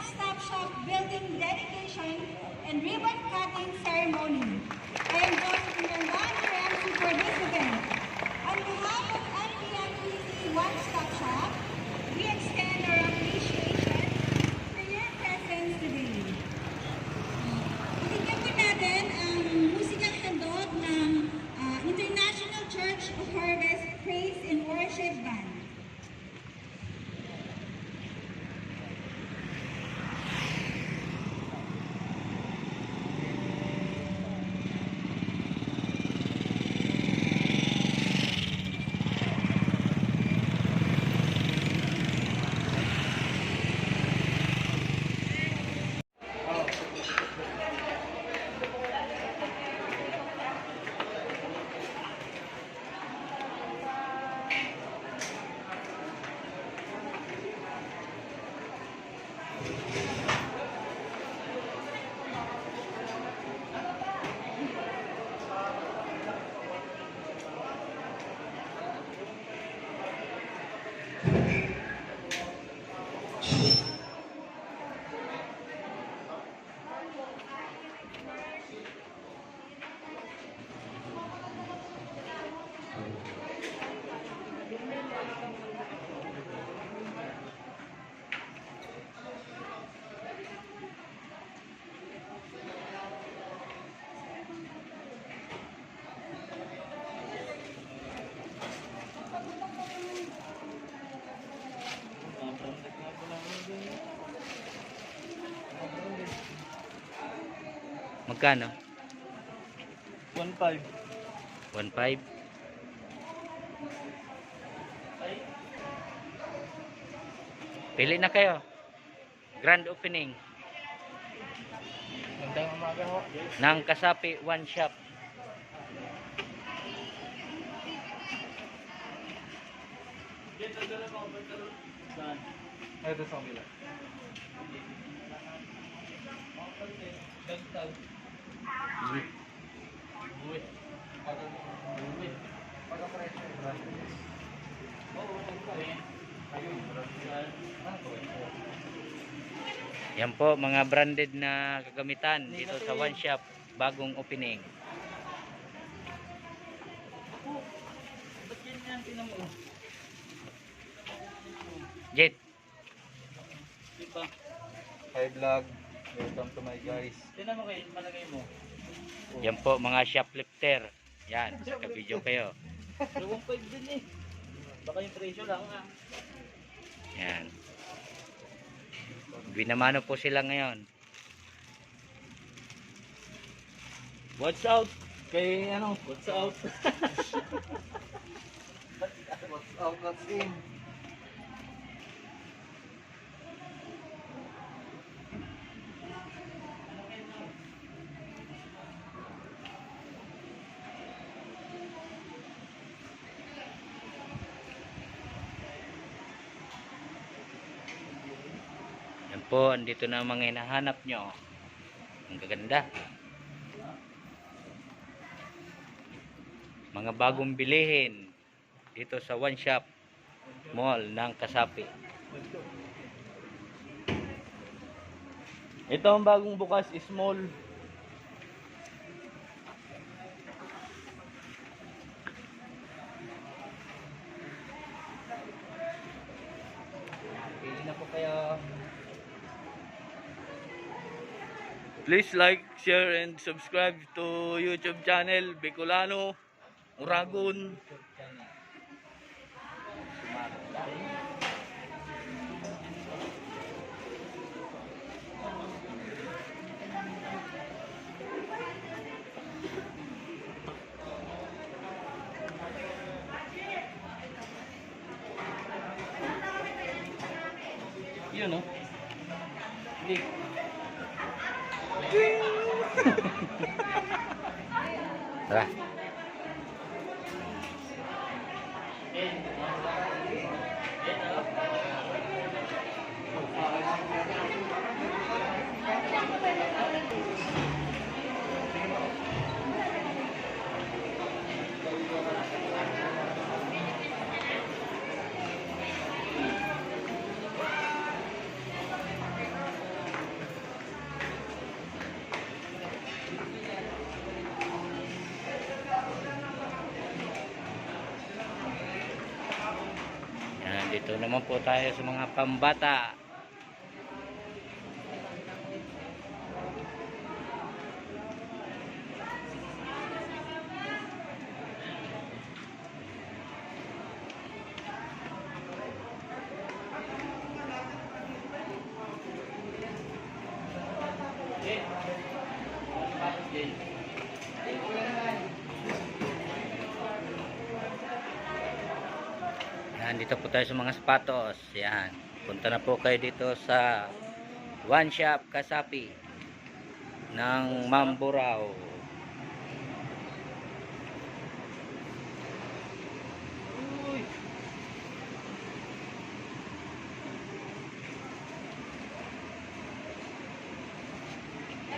Stop Shop Building Dedication and Ribbon Cutting Ceremony. I am Josephine Grandan, your MC for this event. On behalf of NPMPC One Stop Shop, we extend our appreciation for your presence today. Pakinggan po natin ang musikang handog ng International Church of Harvest Praise and Worship Band. Magkano? 1.5. 1.5? Pili na kayo. Grand opening Gandang umaga ho. ng Kasapi One Shop. Ito sa kabila. Yan po mga branded na kagamitan dito sa One Shop, bagong opening. Jet, Diba? Hi vlog, welcome to my guys. Tinan mo kayo, malagay mo. yan po mga shoplifter. Yan, ka-video kayo. 1.5 din eh. Baka yung presyo lang ah. Yan. Binamano po sila ngayon. Watch out! Kay ano? Watch out! What's out, what's in? Yan po, andito na ang mga hinahanap nyo. Ang gaganda. Mga bagong bilihin dito sa One Shop Mall ng Kasapi. Ito ang bagong bukas, small. Pili na po kayo. Please like, share, and subscribe to YouTube channel Bicolano Uragon. Yun no? Hindi. Tara. Dito naman po tayo sa mga pambata. Yan, dito po tayo sa mga sapatos. Yan. Punta na po kayo dito sa One Shop Kasapi ng Mamburao.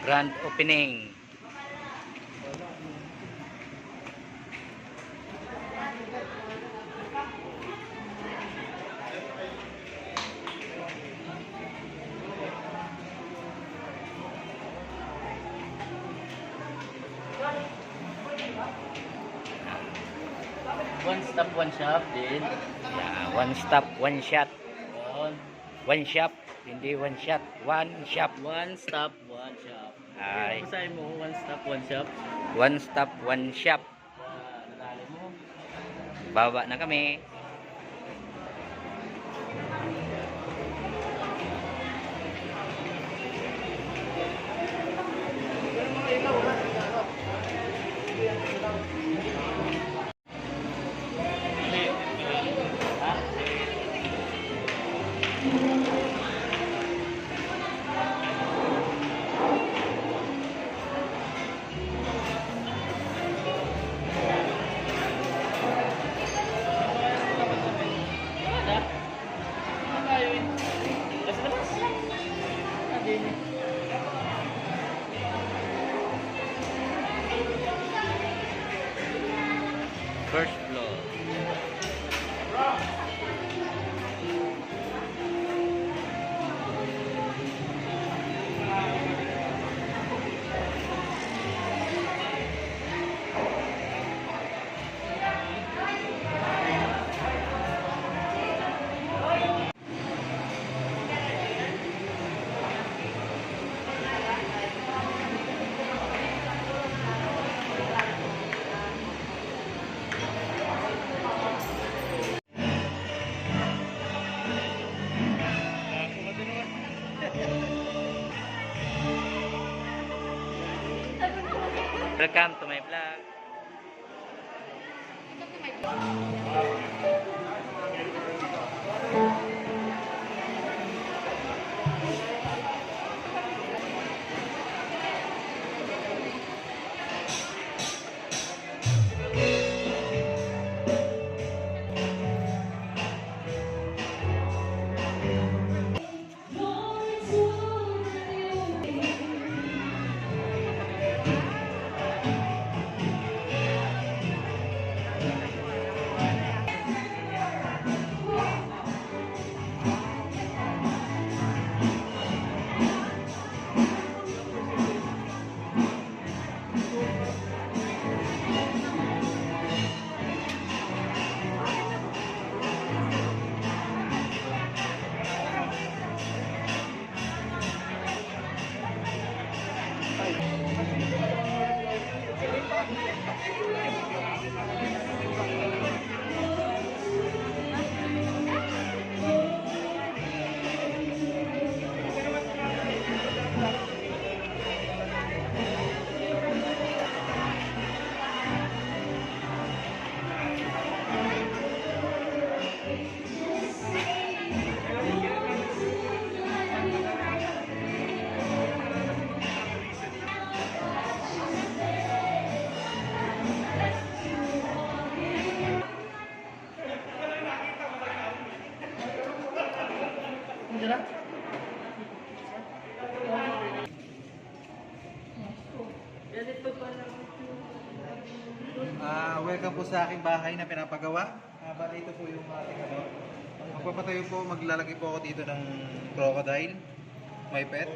Grand opening. One stop, one shop din. Yeah, one stop, one shot. Yun. One shop, hindi one shot. One shop. One stop, one shop. Ay. Basahin mo, one stop, one shop. One stop, one shop. Nadali mo. Baba na kami. First floor. Welcome to my vlog. Welcome po sa aking bahay na pinapagawa. Bali ito po yung ating ano. Magpapatayo po, maglalagay po ako dito ng crocodile. May pet.